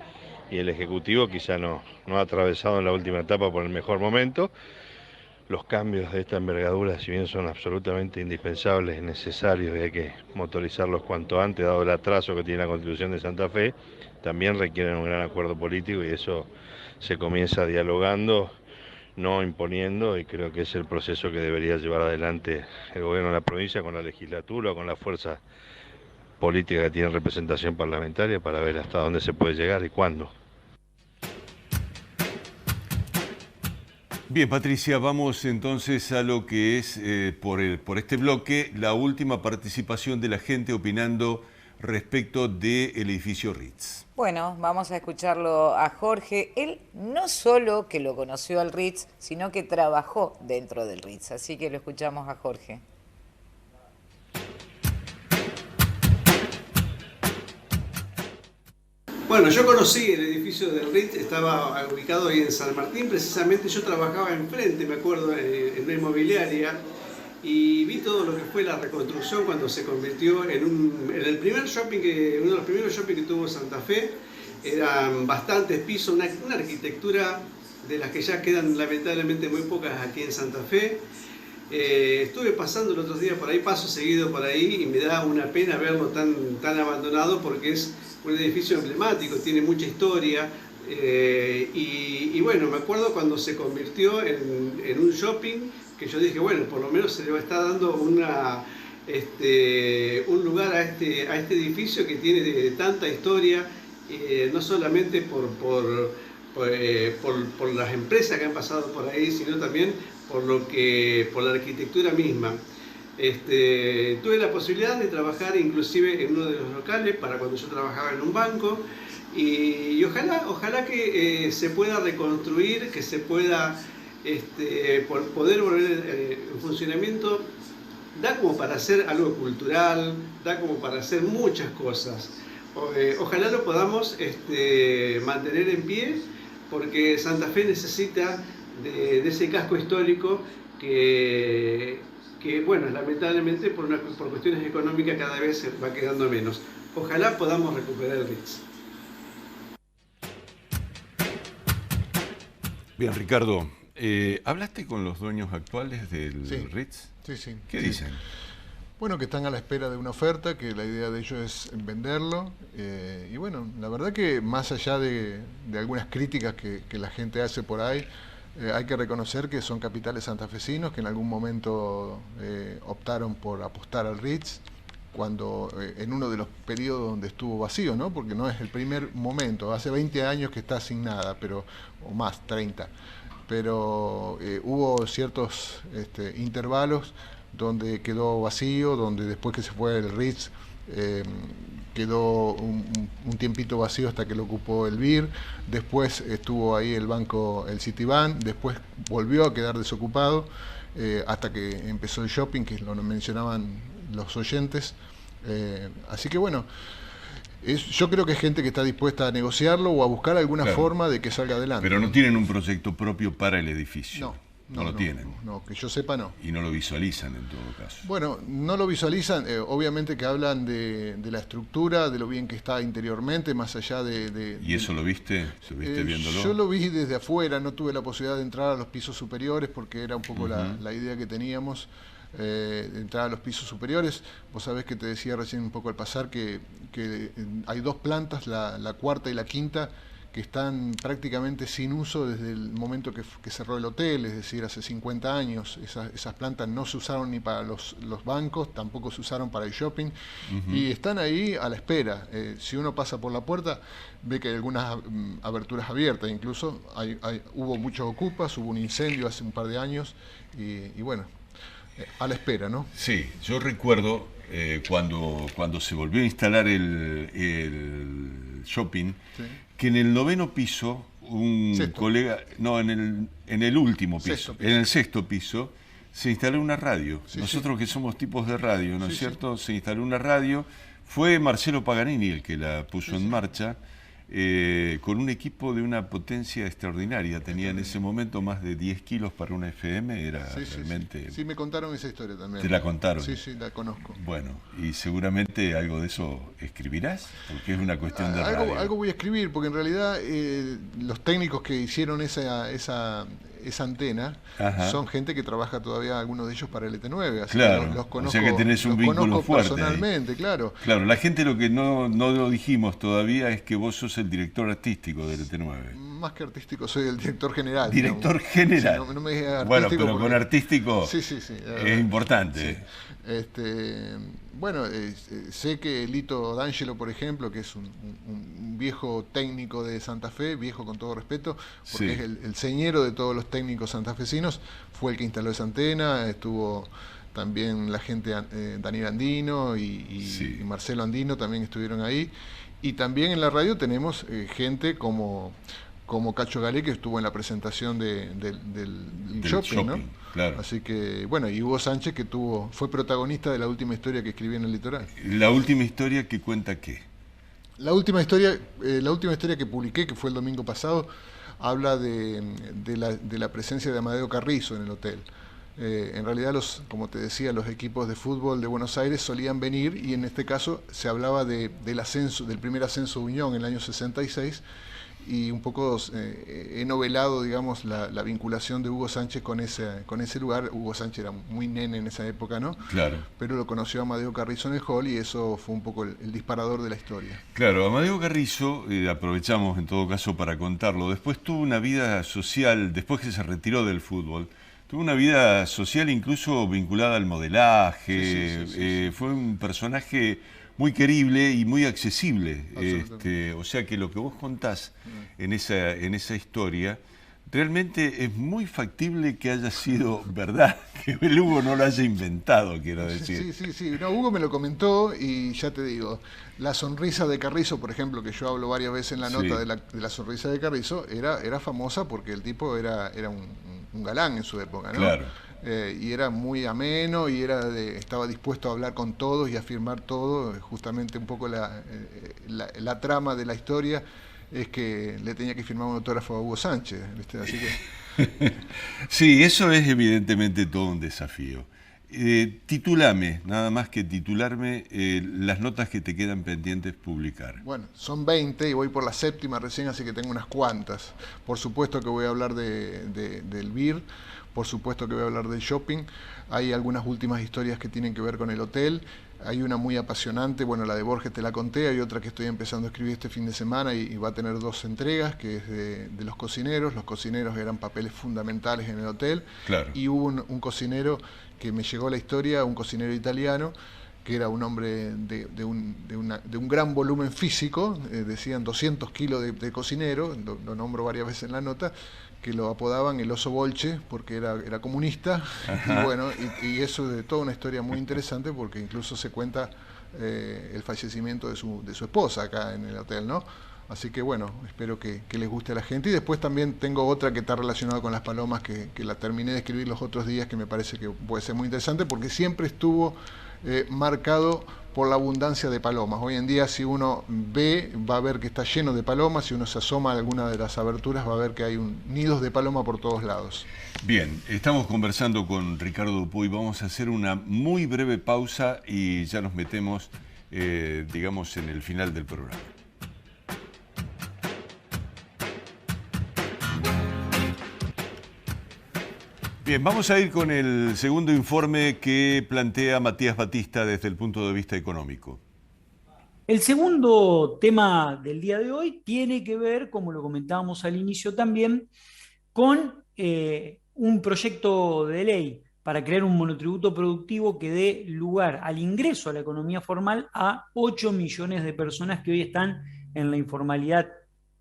y el Ejecutivo quizá no ha atravesado en la última etapa por el mejor momento. Los cambios de esta envergadura, si bien son absolutamente indispensables, necesarios y hay que motorizarlos cuanto antes, dado el atraso que tiene la Constitución de Santa Fe, también requieren un gran acuerdo político y eso se comienza dialogando, no imponiendo, y creo que es el proceso que debería llevar adelante el gobierno de la provincia con la legislatura o con las fuerzas políticas que tienen representación parlamentaria para ver hasta dónde se puede llegar y cuándo. Bien, Patricia, vamos entonces a lo que es, por este bloque, la última participación de la gente opinando respecto del edificio Ritz. Bueno, vamos a escucharlo a Jorge. Él no solo que lo conoció al Ritz, sino que trabajó dentro del Ritz. Así que lo escuchamos a Jorge. Bueno, yo conocí el edificio del Ritz, estaba ubicado ahí en San Martín, precisamente yo trabajaba enfrente, me acuerdo, en una inmobiliaria, y vi todo lo que fue la reconstrucción cuando se convirtió en el primer shopping, uno de los primeros shopping que tuvo Santa Fe. Eran bastantes pisos, una arquitectura de las que ya quedan lamentablemente muy pocas aquí en Santa Fe. Estuve pasando el otro día por ahí, paso seguido por ahí, y me da una pena verlo tan abandonado porque es un edificio emblemático, tiene mucha historia. Y bueno, me acuerdo cuando se convirtió en un shopping, que yo dije, bueno, por lo menos se le está dando un lugar a este edificio que tiene tanta historia, no solamente por las empresas que han pasado por ahí, sino también por la arquitectura misma. Tuve la posibilidad de trabajar inclusive en uno de los locales para cuando yo trabajaba en un banco y ojalá que se pueda reconstruir, que se pueda poder volver en funcionamiento. Da como para hacer algo cultural, da como para hacer muchas cosas. Ojalá lo podamos mantener en pie, porque Santa Fe necesita de ese casco histórico que bueno, lamentablemente por cuestiones económicas cada vez se va quedando menos. Ojalá podamos recuperar el Ritz. Bien, Ricardo, ¿hablaste con los dueños actuales del Ritz? Sí. ¿Qué dicen? Bueno, que están a la espera de una oferta, que la idea de ellos es venderlo. Y bueno, la verdad que más allá de algunas críticas que la gente hace por ahí, hay que reconocer que son capitales santafesinos que en algún momento optaron por apostar al Ritz, cuando en uno de los periodos donde estuvo vacío, ¿no? Porque no es el primer momento, hace 20 años que está sin nada, o más, 30. Pero hubo ciertos intervalos donde quedó vacío, donde después que se fue el Ritz quedó un tiempito vacío hasta que lo ocupó el BIR, después estuvo ahí el banco, el Citibank, después volvió a quedar desocupado hasta que empezó el shopping, que lo mencionaban los oyentes. Así que bueno, yo creo que es gente que está dispuesta a negociarlo o a buscar alguna forma de que salga adelante. Pero no tienen un proyecto propio para el edificio. No lo tienen. No, que yo sepa no. Y no lo visualizan en todo caso. Bueno, no lo visualizan, obviamente que hablan de la estructura, de lo bien que está interiormente, más allá de ¿Y eso lo viste? ¿Lo viste viéndolo? Yo lo vi desde afuera, no tuve la posibilidad de entrar a los pisos superiores porque era un poco la idea que teníamos, de entrar a los pisos superiores. Vos sabés que te decía recién un poco al pasar que hay dos plantas, la cuarta y la quinta, que están prácticamente sin uso desde el momento que cerró el hotel, es decir, hace 50 años. Esas plantas no se usaron ni para los bancos, tampoco se usaron para el shopping, y están ahí a la espera. Si uno pasa por la puerta, ve que hay algunas aberturas abiertas, incluso hubo muchos ocupas, hubo un incendio hace un par de años, y bueno, a la espera, ¿no? Sí, yo recuerdo cuando se volvió a instalar el shopping, que en el 9º piso, colega, no, en el último piso, en el 6º piso, se instaló una radio. Nosotros que somos tipos de radio, ¿no es cierto? Se instaló una radio, fue Marcelo Paganini el que la puso en marcha, con un equipo de una potencia extraordinaria. Tenía en ese momento más de 10 kilos para una FM, era realmente... Sí, me contaron esa historia también. ¿Te la contaron? Sí, la conozco. Bueno, y seguramente algo de eso escribirás, porque es una cuestión de radio. Algo voy a escribir, porque en realidad los técnicos que hicieron esa antena son gente que trabaja todavía, algunos de ellos, para el ET9, así que los conozco, o sea que tenés un vínculo fuerte personalmente, claro. Claro, la gente lo que no lo dijimos todavía es que vos sos el director artístico del ET9. Más que artístico, soy el director general. Director general. Sí, no me digas artístico. Bueno, pero con artístico sí, es importante. Bueno, sé que Lito D'Angelo, por ejemplo, que es un viejo técnico de Santa Fe, viejo con todo respeto, porque es el señero de todos los técnicos santafesinos, fue el que instaló esa antena. Estuvo también la gente, Daniel Andino y Marcelo Andino también estuvieron ahí. Y también en la radio tenemos gente como Cacho Galé, que estuvo en la presentación del shopping, ¿no? Claro. Así que, bueno, y Hugo Sánchez, que fue protagonista de la última historia que escribí en el Litoral. ¿La última historia que cuenta qué? La última historia que publiqué, que fue el domingo pasado, habla de la presencia de Amadeo Carrizo en el hotel. En realidad, como te decía, los equipos de fútbol de Buenos Aires solían venir, y en este caso se hablaba del primer ascenso de Unión en el año 66, y un poco he novelado, digamos, la vinculación de Hugo Sánchez con ese lugar. Hugo Sánchez era muy nene en esa época, ¿no? Claro. Pero lo conoció a Amadeo Carrizo en el hall, y eso fue un poco el disparador de la historia. Claro, Amadeo Carrizo, aprovechamos en todo caso para contarlo, después tuvo una vida social, después que se retiró del fútbol, tuvo una vida social incluso vinculada al modelaje. Fue un personaje muy querible y muy accesible. O sea que lo que vos contás en esa historia Realmente es muy factible que haya sido verdad, que el Hugo no lo haya inventado, quiero decir. Sí. No, Hugo me lo comentó y ya te digo, la sonrisa de Carrizo, por ejemplo, que yo hablo varias veces en la nota de la sonrisa de Carrizo, era famosa porque el tipo era un galán en su época, ¿no? Claro. Y era muy ameno y estaba dispuesto a hablar con todos y a firmar todo. Justamente un poco la trama de la historia es que le tenía que firmar un autógrafo a Hugo Sánchez, ¿viste? Así que... Sí, eso es evidentemente todo un desafío. Titulame, nada más que titularme, las notas que te quedan pendientes publicar. Bueno, son 20 y voy por la 7ª recién, así que tengo unas cuantas. Por supuesto que voy a hablar del BIR, por supuesto que voy a hablar del shopping. Hay algunas últimas historias que tienen que ver con el hotel. Hay una muy apasionante, bueno, la de Borges te la conté, hay otra que estoy empezando a escribir este fin de semana y va a tener 2 entregas, que es de los cocineros. Los cocineros eran papeles fundamentales en el hotel. Claro. Y hubo un cocinero que me llegó la historia, un cocinero italiano, que era un hombre de un gran volumen físico, decían 200 kilos de cocinero, lo nombro varias veces en la nota, que lo apodaban el oso Bolche porque era comunista. Ajá. Y bueno, y eso es de toda una historia muy interesante porque incluso se cuenta el fallecimiento de su esposa acá en el hotel, ¿no? Así que bueno, espero que les guste a la gente. Y después también tengo otra que está relacionada con las palomas, que la terminé de escribir los otros días, que me parece que puede ser muy interesante porque siempre estuvo marcado por la abundancia de palomas. Hoy en día, si uno va a ver que está lleno de palomas. Si uno se asoma a alguna de las aberturas, va a ver que hay nidos de paloma por todos lados. Bien, estamos conversando con Ricardo Dupuy. Vamos a hacer una muy breve pausa y ya nos metemos, digamos, en el final del programa. Bien, vamos a ir con el segundo informe que plantea Matías Batista desde el punto de vista económico. El segundo tema del día de hoy tiene que ver, como lo comentábamos al inicio también, con un proyecto de ley para crear un monotributo productivo que dé lugar al ingreso a la economía formal a 8 millones de personas que hoy están en la informalidad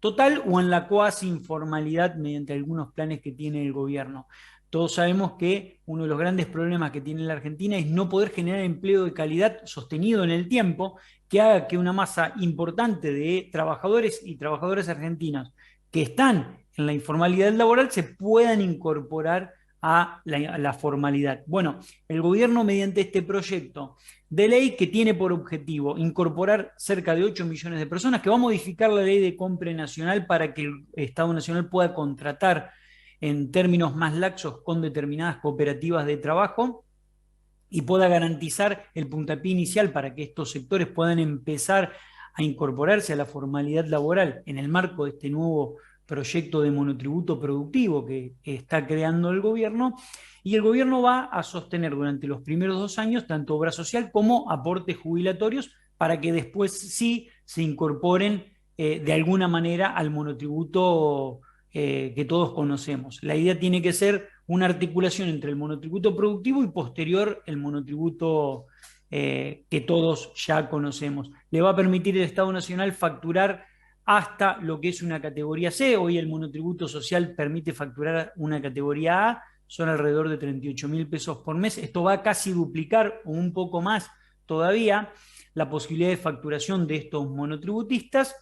total o en la cuasi informalidad mediante algunos planes que tiene el gobierno. Todos sabemos que uno de los grandes problemas que tiene la Argentina es no poder generar empleo de calidad sostenido en el tiempo que haga que una masa importante de trabajadores y trabajadoras argentinos que están en la informalidad laboral se puedan incorporar a la formalidad. Bueno, el gobierno mediante este proyecto de ley que tiene por objetivo incorporar cerca de 8 millones de personas, que va a modificar la ley de compra nacional para que el Estado Nacional pueda contratar en términos más laxos con determinadas cooperativas de trabajo y pueda garantizar el puntapié inicial para que estos sectores puedan empezar a incorporarse a la formalidad laboral en el marco de este nuevo proyecto de monotributo productivo que está creando el gobierno. Y el gobierno va a sostener durante los primeros 2 años tanto obra social como aportes jubilatorios para que después sí se incorporen de alguna manera al monotributo que todos conocemos. La idea tiene que ser una articulación entre el monotributo productivo y posterior el monotributo que todos ya conocemos. Le va a permitir al Estado Nacional facturar hasta lo que es una categoría C. Hoy el monotributo social permite facturar una categoría A, son alrededor de 38.000 pesos por mes. Esto va a casi duplicar o un poco más todavía la posibilidad de facturación de estos monotributistas.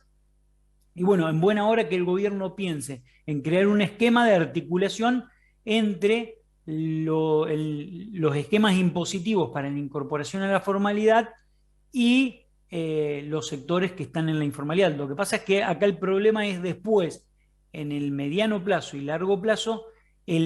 Y bueno, en buena hora que el gobierno piense en crear un esquema de articulación entre los esquemas impositivos para la incorporación a la formalidad y los sectores que están en la informalidad. Lo que pasa es que acá el problema es después, en el mediano plazo y largo plazo,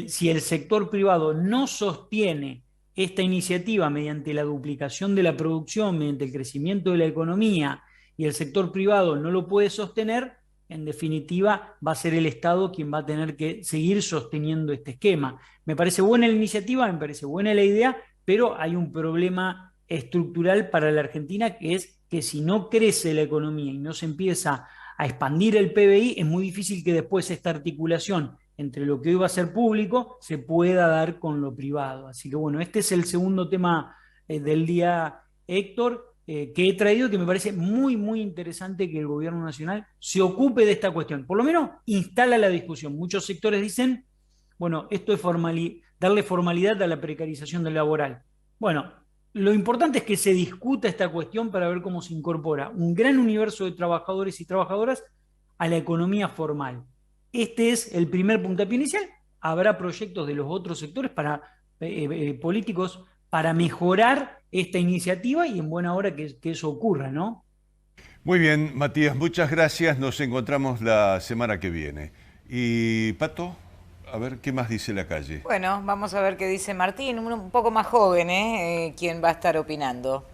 si el sector privado no sostiene esta iniciativa mediante la duplicación de la producción, mediante el crecimiento de la economía, y el sector privado no lo puede sostener, en definitiva va a ser el Estado quien va a tener que seguir sosteniendo este esquema. Me parece buena la iniciativa, me parece buena la idea, pero hay un problema estructural para la Argentina, que es que si no crece la economía y no se empieza a expandir el PBI, es muy difícil que después esta articulación entre lo que hoy va a ser público se pueda dar con lo privado. Así que bueno, este es el segundo tema del día, Héctor. que he traído y que me parece muy, muy interesante que el gobierno nacional se ocupe de esta cuestión. Por lo menos instala la discusión. Muchos sectores dicen, bueno, esto es darle formalidad a la precarización del laboral. Bueno, lo importante es que se discuta esta cuestión para ver cómo se incorpora un gran universo de trabajadores y trabajadoras a la economía formal. Este es el primer puntapié inicial. Habrá proyectos de los otros sectores políticos para mejorar esta iniciativa y en buena hora que eso ocurra, ¿no? Muy bien, Matías, muchas gracias. Nos encontramos la semana que viene. Y Pato, a ver qué más dice la calle. Bueno, vamos a ver qué dice Martín, un poco más joven, quien va a estar opinando.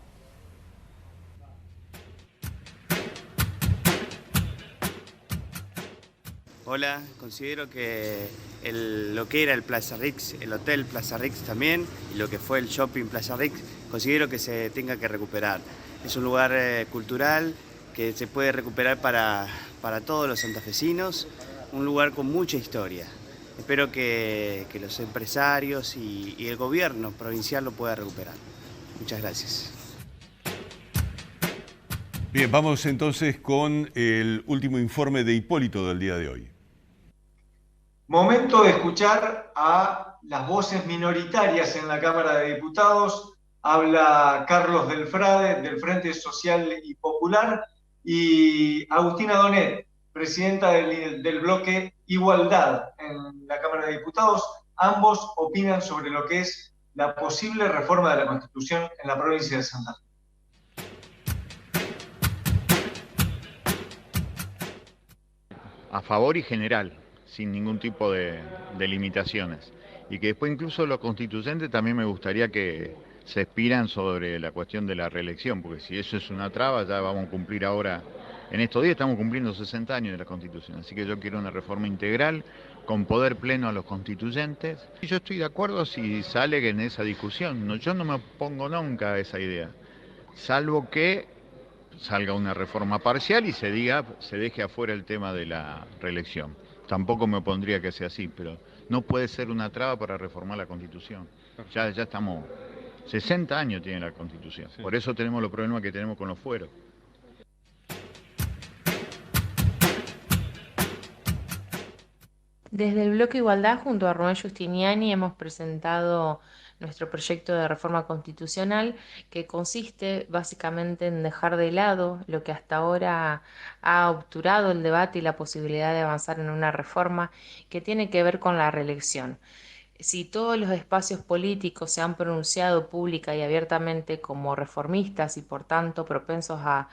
Hola, considero que lo que era el Plaza Rix, el Hotel Plaza Rix también, y lo que fue el Shopping Plaza Rix, considero que se tenga que recuperar. Es un lugar cultural que se puede recuperar para todos los santafesinos, un lugar con mucha historia. Espero que los empresarios y el gobierno provincial lo pueda recuperar. Muchas gracias. Bien, vamos entonces con el último informe de Hipólito del día de hoy. Momento de escuchar a las voces minoritarias en la Cámara de Diputados. Habla Carlos Delfrade, del Frente Social y Popular, y Agustina Donet, presidenta del bloque Igualdad en la Cámara de Diputados. Ambos opinan sobre lo que es la posible reforma de la Constitución en la provincia de Santa Fe. A favor y general, sin ningún tipo de limitaciones. Y que después incluso los constituyentes también me gustaría que se expiran sobre la cuestión de la reelección, porque si eso es una traba, ya vamos a cumplir ahora, en estos días estamos cumpliendo 60 años de la Constitución, así que yo quiero una reforma integral, con poder pleno a los constituyentes. Y yo estoy de acuerdo si sale en esa discusión, yo no me opongo nunca a esa idea, salvo que salga una reforma parcial y se deje afuera el tema de la reelección. Tampoco me opondría que sea así, pero no puede ser una traba para reformar la Constitución. Ya estamos, 60 años tiene la Constitución, sí. Por eso tenemos los problemas que tenemos con los fueros. Desde el Bloque Igualdad, junto a Rubén Giustiniani, hemos presentado nuestro proyecto de reforma constitucional, que consiste básicamente en dejar de lado lo que hasta ahora ha obturado el debate y la posibilidad de avanzar en una reforma que tiene que ver con la reelección. Si todos los espacios políticos se han pronunciado pública y abiertamente como reformistas y por tanto propensos a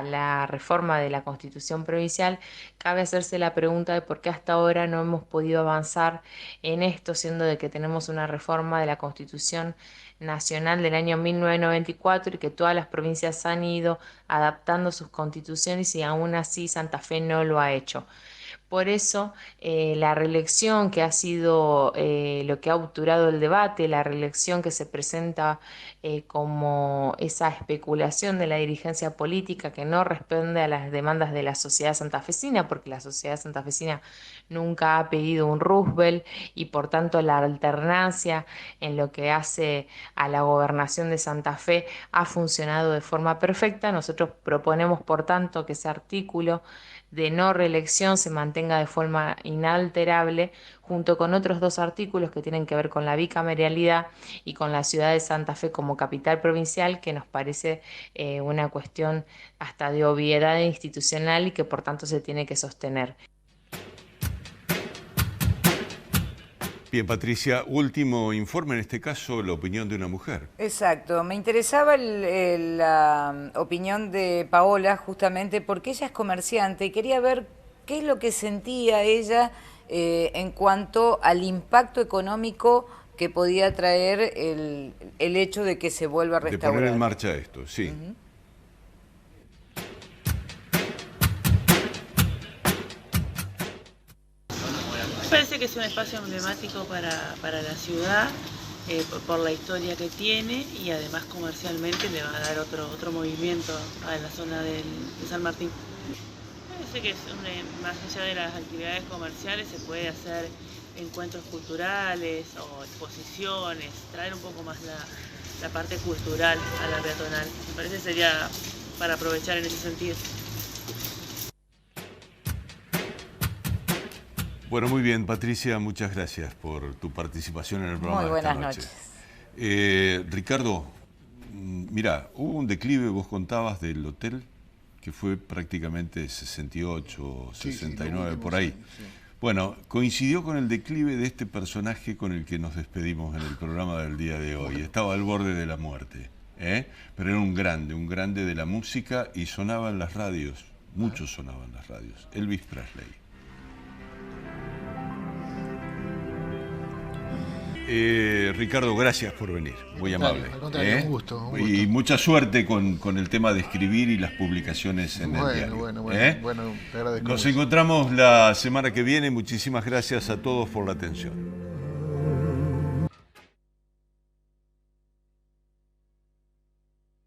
la reforma de la Constitución provincial, cabe hacerse la pregunta de por qué hasta ahora no hemos podido avanzar en esto, siendo de que tenemos una reforma de la Constitución Nacional del año 1994 y que todas las provincias han ido adaptando sus constituciones y aún así Santa Fe no lo ha hecho. Por eso la reelección que ha sido lo que ha obturado el debate, la reelección que se presenta como esa especulación de la dirigencia política que no responde a las demandas de la sociedad santafesina, porque la sociedad santafesina nunca ha pedido un Roosevelt y por tanto la alternancia en lo que hace a la gobernación de Santa Fe ha funcionado de forma perfecta. Nosotros proponemos por tanto que ese artículo de no reelección se mantenga de forma inalterable, junto con otros dos artículos que tienen que ver con la bicameralidad y con la ciudad de Santa Fe como capital provincial, que nos parece una cuestión hasta de obviedad institucional y que por tanto se tiene que sostener. Bien, Patricia, último informe, en este caso, la opinión de una mujer. Exacto, me interesaba la opinión de Paola justamente porque ella es comerciante y quería ver qué es lo que sentía ella en cuanto al impacto económico que podía traer el hecho de que se vuelva a restaurar. De poner en marcha esto, sí. Uh-huh. Me parece que es un espacio emblemático para la ciudad por la historia que tiene y además comercialmente le va a dar otro movimiento a la zona de San Martín. Parece que más allá de las actividades comerciales se puede hacer encuentros culturales o exposiciones, traer un poco más la parte cultural a la peatonal. Me parece que sería para aprovechar en ese sentido. Bueno, muy bien, Patricia, muchas gracias por tu participación en el programa. Muy buenas de esta noche. Ricardo, mira, hubo un declive, vos contabas, del hotel, que fue prácticamente 68, 69, sí, por ahí. Sí. Bueno, coincidió con el declive de este personaje con el que nos despedimos en el programa del día de hoy. Estaba al borde de la muerte, pero era un grande de la música, y sonaba en las radios, muchos sonaban en las radios, Elvis Presley. Ricardo, gracias por venir, muy amable. Al contrario, un gusto. Y mucha suerte con el tema de escribir y las publicaciones en el diario. Bueno, te agradezco. Nos encontramos la semana que viene. Muchísimas gracias a todos por la atención.